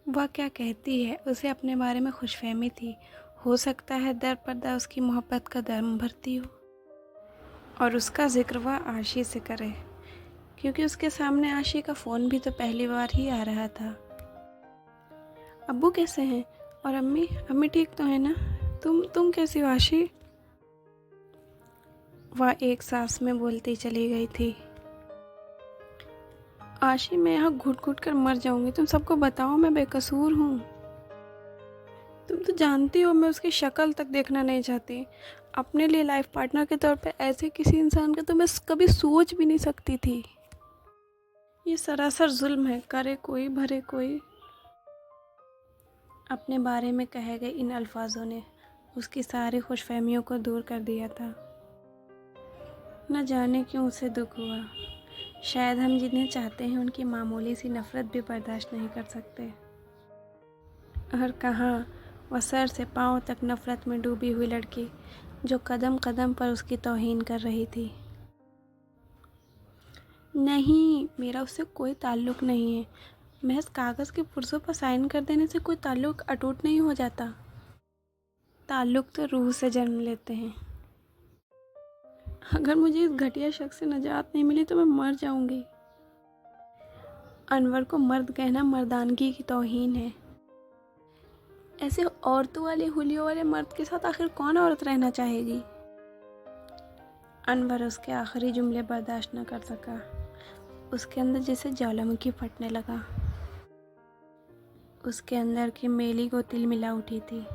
वह क्या कहती है, उसे अपने बारे में खुशफहमी थी। हो सकता है दर पर्दा उसकी मोहब्बत का दर्म भरती हो, और उसका जिक्र वह आशी से करे, क्योंकि उसके सामने आशी का फ़ोन भी तो पहली बार ही आ रहा था। अब्बू कैसे हैं? और अम्मी अम्मी ठीक तो है ना? तुम कैसी हो आशी? वह एक सांस में बोलती चली गई थी। आशी, मैं यहाँ घुट घुट कर मर जाऊंगी। तुम सबको बताओ मैं बेकसूर हूँ। तुम तो जानती हो मैं उसकी शक्ल तक देखना नहीं चाहती। अपने लिए लाइफ पार्टनर के तौर पे ऐसे किसी इंसान का तो मैं कभी सोच भी नहीं सकती थी। ये सरासर जुल्म है, करे कोई भरे कोई। अपने बारे में कहे गए इन अल्फाजों ने उसकी सारी खुशफहमियों को दूर कर दिया था। न जाने क्यों उसे दुख हुआ। शायद हम जिन्हें चाहते हैं उनकी मामूली सी नफरत भी बर्दाश्त नहीं कर सकते। और कहाँ वह सर से पांव तक नफरत में डूबी हुई लड़की जो कदम कदम पर उसकी तौहीन कर रही थी। नहीं, मेरा उससे कोई ताल्लुक़ नहीं है। महज कागज़ के पुर्ज़ों पर साइन कर देने से कोई ताल्लुक़ अटूट नहीं हो जाता। ताल्लुक़ तो रूह से जन्म लेते हैं। अगर मुझे इस घटिया शख्स से निजात नहीं मिली तो मैं मर जाऊंगी। अनवर को मर्द कहना मर्दानगी की तौहीन है। ऐसे औरतों वाले हुलियों वाले मर्द के साथ आखिर कौन औरत रहना चाहेगी? अनवर उसके आखिरी जुमले बर्दाश्त न कर सका। उसके अंदर जैसे ज्वालामुखी फटने लगा। उसके अंदर की मेली को तिल मिला उठी थी।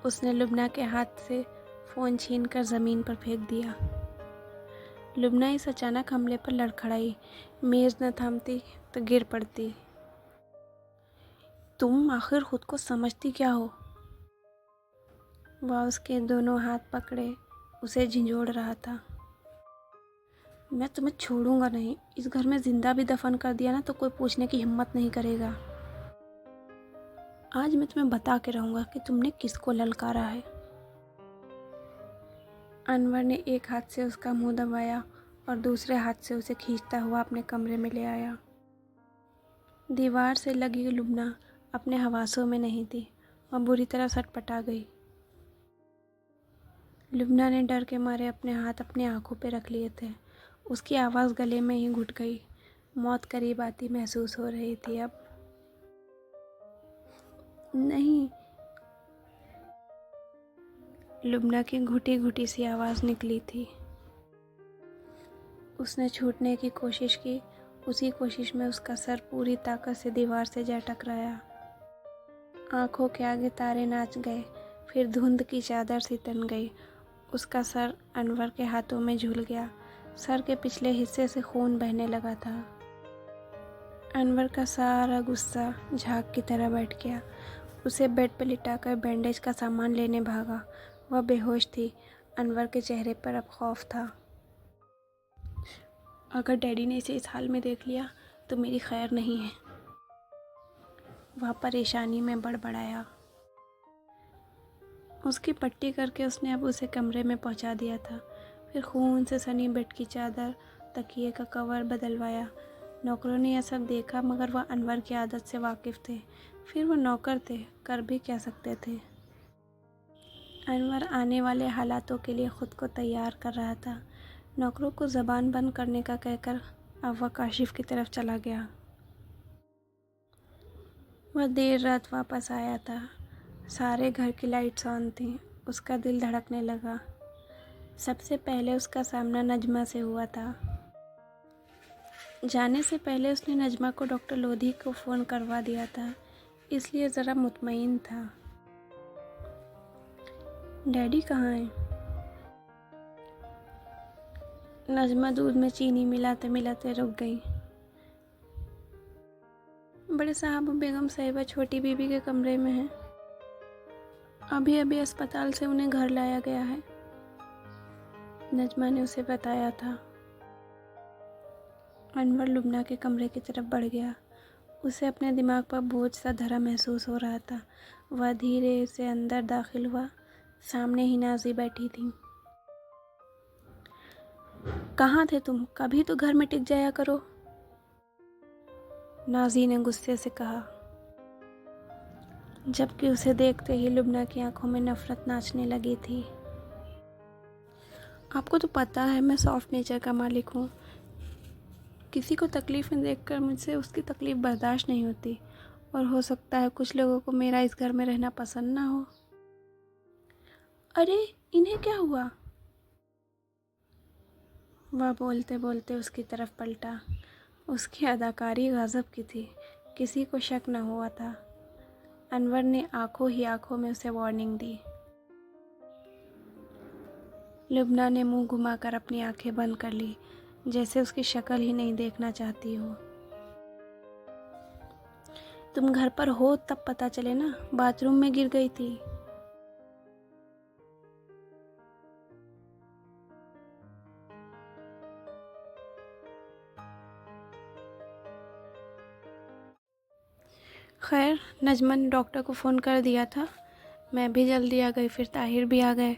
उसने लुबना के हाथ से फ़ोन छीनकर ज़मीन पर फेंक दिया। लुबना इस अचानक हमले पर लड़खड़ाई। मेज़ न थामती तो गिर पड़ती। तुम आखिर खुद को समझती क्या हो? वह उसके दोनों हाथ पकड़े उसे झंझोड़ रहा था। मैं तुम्हें छोड़ूंगा नहीं। इस घर में जिंदा भी दफन कर दिया ना तो कोई पूछने की हिम्मत नहीं करेगा। आज मैं तुम्हें बता के रहूंगा कि तुमने किसको ललकारा है। अनवर ने एक हाथ से उसका मुंह दबाया और दूसरे हाथ से उसे खींचता हुआ अपने कमरे में ले आया। दीवार से लगी लुबना अपने हवासों में नहीं थी। वह बुरी तरह सटपटा गई। लुबना ने डर के मारे अपने हाथ अपनी आंखों पे रख लिए थे। उसकी आवाज़ गले में ही घुट गई। मौत करीब आती महसूस हो रही थी अब। नहीं, लुबना की घुटी घुटी सी आवाज़ निकली थी। उसने छूटने की कोशिश की। उसी कोशिश में उसका सर पूरी ताकत से दीवार से जा टकराया। आंखों के आगे तारे नाच गए। फिर धुंध की चादर सी तन गई। उसका सर अनवर के हाथों में झूल गया। सर के पिछले हिस्से से खून बहने लगा था। अनवर का सारा गुस्सा झाग की तरह बैठ गया। उसे बेड पर लिटाकर बैंडेज का सामान लेने भागा। वह बेहोश थी। अनवर के चेहरे पर अब खौफ था। अगर डैडी ने इसे इस हाल में देख लिया तो मेरी खैर नहीं है, वह परेशानी में बड़बड़ाया। उसकी पट्टी करके उसने अब उसे कमरे में पहुंचा दिया था। फिर खून से सनी बेड की चादर, तकिए का कवर बदलवाया। नौकरों ने यह सब देखा मगर वह अनवर की आदत से वाकिफ़ थे। फिर वो नौकर थे, कर भी क्या सकते थे। अनवर आने वाले हालातों के लिए ख़ुद को तैयार कर रहा था। नौकरों को ज़बान बंद करने का कहकर अब वह काशिफ़ की तरफ चला गया। वह देर रात वापस आया था। सारे घर की लाइट्स ऑन थीं। उसका दिल धड़कने लगा। सबसे पहले उसका सामना नजमा से हुआ था। जाने से पहले उसने नजमा को डॉक्टर लोधी को फ़ोन करवा दिया था, इसलिए ज़रा मुतमईन था। डैडी कहाँ हैं? नजमा दूध में चीनी मिलाते मिलाते रुक गई। बड़े साहब और बेगम साहिबा छोटी बीबी के कमरे में हैं। अभी अभी अस्पताल से उन्हें घर लाया गया है, नजमा ने उसे बताया था। अनवर लुबना के कमरे की तरफ बढ़ गया। उसे अपने दिमाग पर बोझ सा धरा महसूस हो रहा था। वह धीरे से अंदर दाखिल हुआ। सामने ही नाजी बैठी थी। कहाँ थे तुम? कभी तो घर में टिक जाया करो। नाजी ने गुस्से से कहा, जबकि उसे देखते ही लुबना की आंखों में नफरत नाचने लगी थी। आपको तो पता है मैं सॉफ्ट नेचर का मालिक हूँ। किसी को तकलीफ़ में देखकर मुझसे उसकी तकलीफ़ बर्दाश्त नहीं होती, और हो सकता है कुछ लोगों को मेरा इस घर में रहना पसंद ना हो। अरे इन्हें क्या हुआ? वह बोलते बोलते उसकी तरफ पलटा। उसकी अदाकारी गज़ब की थी, किसी को शक न हुआ था। अनवर ने आंखों ही आंखों में उसे वार्निंग दी। लुबना ने मुंह घुमाकर अपनी आंखें बंद कर ली, जैसे उसकी शक्ल ही नहीं देखना चाहती हो। तुम घर पर हो तब पता चले ना, बाथरूम में गिर गई थी। खैर, नजमन डॉक्टर को फ़ोन कर दिया था, मैं भी जल्दी आ गई, फिर ताहिर भी आ गए।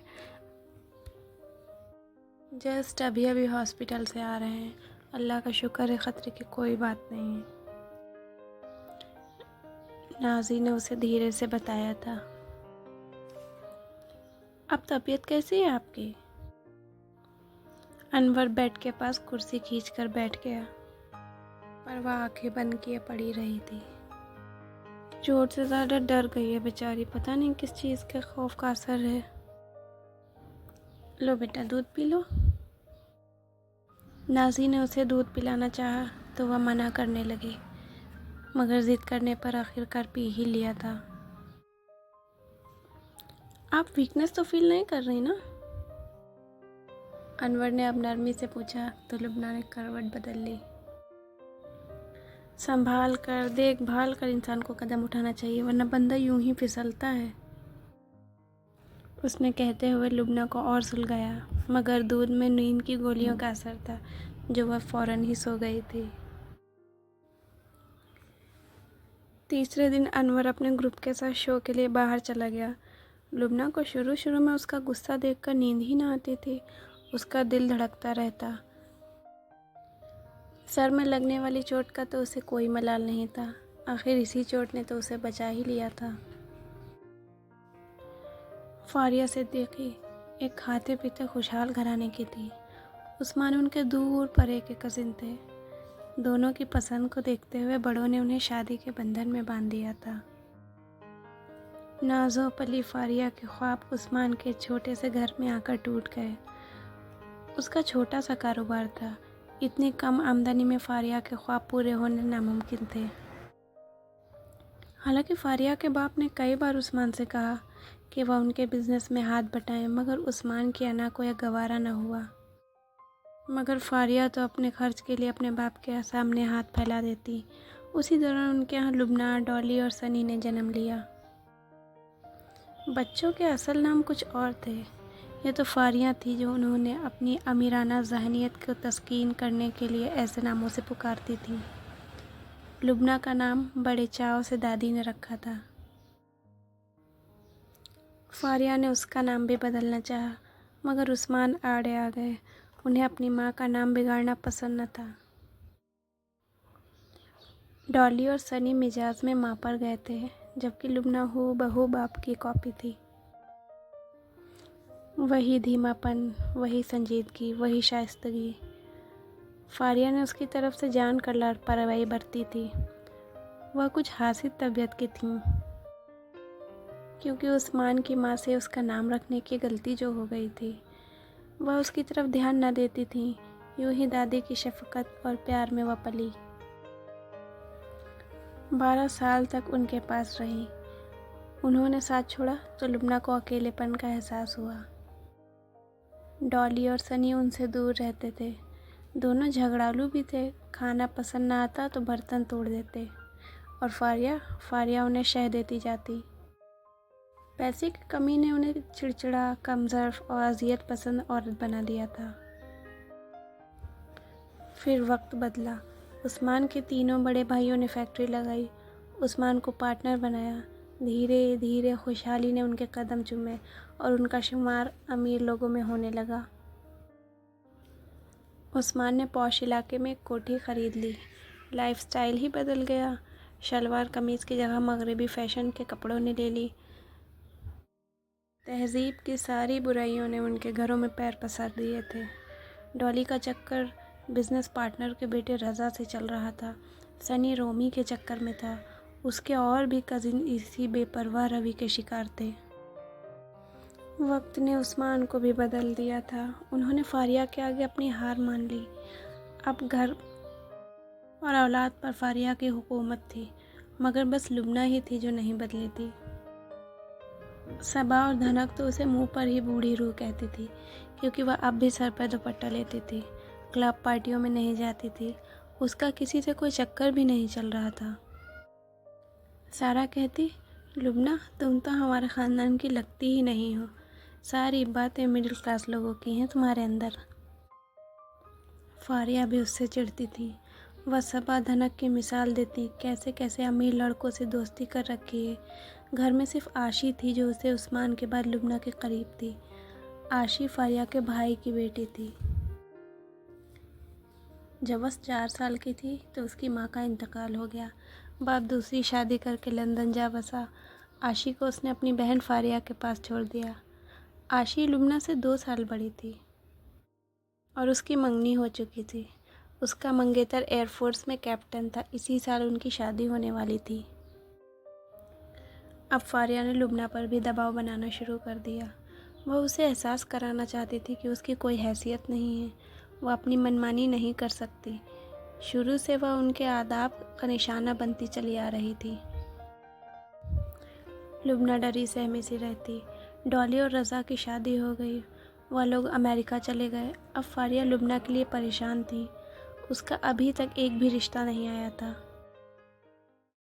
जस्ट अभी अभी हॉस्पिटल से आ रहे हैं। अल्लाह का शुक्र है, ख़तरे की कोई बात नहीं है, नाजी ने उसे धीरे से बताया था। अब तबीयत कैसी है आपकी? अनवर बेड के पास कुर्सी खींचकर बैठ गया, पर वह आंखें बंद किए पड़ी रही थी। चोट से ज़्यादा डर गई है बेचारी, पता नहीं किस चीज़ के खौफ का असर है। लो बेटा, दूध पी लो। नाजी ने उसे दूध पिलाना चाहा तो वह मना करने लगी, मगर ज़िद करने पर आखिरकार पी ही लिया था। आप वीकनेस तो फील नहीं कर रही ना? अनवर ने अब नरमी से पूछा तो लुबना ने करवट बदल ली। संभाल कर देखभाल कर इंसान को कदम उठाना चाहिए, वरना बंदा यूं ही फिसलता है, उसने कहते हुए लुबना को और सुलगाया, मगर दूध में नींद की गोलियों का असर था, जो वह फौरन ही सो गई थी। तीसरे दिन अनवर अपने ग्रुप के साथ शो के लिए बाहर चला गया। लुबना को शुरू शुरू में उसका गुस्सा देखकर नींद ही ना आती थी, उसका दिल धड़कता रहता। सर में लगने वाली चोट का तो उसे कोई मलाल नहीं था, आखिर इसी चोट ने तो उसे बचा ही लिया था। फारिया सिद्दीकी एक खाते पीते खुशहाल घराने की थी। उस्मान उनके दूर परे के कजिन थे। दोनों की पसंद को देखते हुए बड़ों ने उन्हें शादी के बंधन में बांध दिया था। नाज़ो पली फारिया के ख्वाब उस्मान के छोटे से घर में आकर टूट गए। उसका छोटा सा कारोबार था, इतनी कम आमदनी में फारिया के ख्वाब पूरे होने नामुमकिन थे। हालांकि फारिया के बाप ने कई बार उस्मान से कहा कि वह उनके बिजनेस में हाथ बटाएं, मगर उस्मान की अना को यह गवारा न हुआ। मगर फारिया तो अपने खर्च के लिए अपने बाप के सामने हाथ फैला देती। उसी दौरान उनके यहाँ लुबना, डॉली और सनी ने जन्म लिया। बच्चों के असल नाम कुछ और थे। ये तो फारियाँ थी जो उन्होंने अपनी अमीराना ज़हनियत को तस्कीन करने के लिए ऐसे नामों से पुकारती थी। लुबना का नाम बड़े चाव से दादी ने रखा था। फारिया ने उसका नाम भी बदलना चाहा, मगर उस्मान आड़े आ गए। उन्हें अपनी माँ का नाम बिगाड़ना पसंद न था। डॉली और सनी मिजाज में माँ पर गए थे, जबकि लुबना हूबहू बाप की कॉपी थी। वही धीमापन, वही संजीदगी, वही शाइस्तगी। फारिया ने उसकी तरफ से जान कर लापरवाही बरती थी। वह कुछ हासिल तबीयत की थीं, क्योंकि उस्मान की माँ से उसका नाम रखने की गलती जो हो गई थी, वह उसकी तरफ ध्यान न देती थी। यूं ही दादी की शफकत और प्यार में वह पली। 12 साल तक उनके पास रही। उन्होंने साथ छोड़ा तो लुबना को अकेलेपन का एहसास हुआ। डॉली और सनी उनसे दूर रहते थे। दोनों झगड़ालू भी थे, खाना पसंद ना आता तो बर्तन तोड़ देते, और फारिया उन्हें शह देती जाती। पैसे की कमी ने उन्हें चिड़चिड़ा, कमज़ोर और अजियत पसंद औरत बना दिया था। फिर वक्त बदला। उस्मान के तीनों बड़े भाइयों ने फैक्ट्री लगाई, उस्मान को पार्टनर बनाया। धीरे धीरे खुशहाली ने उनके कदम चूमे और उनका शुमार अमीर लोगों में होने लगा। उस्मान ने पौश इलाके में एक कोठी खरीद ली। लाइफस्टाइल ही बदल गया। शलवार कमीज़ की जगह मगरबी फ़ैशन के कपड़ों ने ले ली। तहज़ीब की सारी बुराइयों ने उनके घरों में पैर पसार दिए थे। डॉली का चक्कर बिजनेस पार्टनर के बेटे रज़ा से चल रहा था। सनी रोमी के चक्कर में था। उसके और भी कज़िन इसी बेपरवाह रवि के शिकार थे। वक्त ने उस्मान को भी बदल दिया था। उन्होंने फारिया के आगे अपनी हार मान ली। अब घर और औलाद पर फारिया की हुकूमत थी, मगर बस लुबना ही थी जो नहीं बदली थी। सबा और धनक तो उसे मुंह पर ही बूढ़ी रूह कहती थी, क्योंकि वह अब भी सर पर दुपट्टा लेती थी, क्लब पार्टियों में नहीं जाती थी, उसका किसी से कोई चक्कर भी नहीं चल रहा था। सारा कहती, लुबना तुम तो हमारे ख़ानदान की लगती ही नहीं हो, सारी बातें मिडिल क्लास लोगों की हैं तुम्हारे अंदर। फारिया भी उससे चिढ़ती थी। वह सबा धनक की मिसाल देती, कैसे कैसे अमीर लड़कों से दोस्ती कर रखी है। घर में सिर्फ आशी थी जो उसे उस्मान के बाद लुबना के करीब थी। आशी फारिया के भाई की बेटी थी। जब वह 4 साल की थी तो उसकी माँ का इंतकाल हो गया। बाप दूसरी शादी करके लंदन जा बसा। आशी को उसने अपनी बहन फारिया के पास छोड़ दिया। आशी लुबना से 2 साल बड़ी थी और उसकी मंगनी हो चुकी थी। उसका मंगेतर एयरफोर्स में कैप्टन था। इसी साल उनकी शादी होने वाली थी। अब फारिया ने लुबना पर भी दबाव बनाना शुरू कर दिया। वह उसे एहसास कराना चाहती थी कि उसकी कोई हैसियत नहीं है, वह अपनी मनमानी नहीं कर सकती। शुरू से वह उनके आदाब का निशाना बनती चली आ रही थी। लुबना डरी सहमी सी रहती। डॉली और रज़ा की शादी हो गई, वह लोग अमेरिका चले गए। अब फारिया लुबना के लिए परेशान थी। उसका अभी तक एक भी रिश्ता नहीं आया था।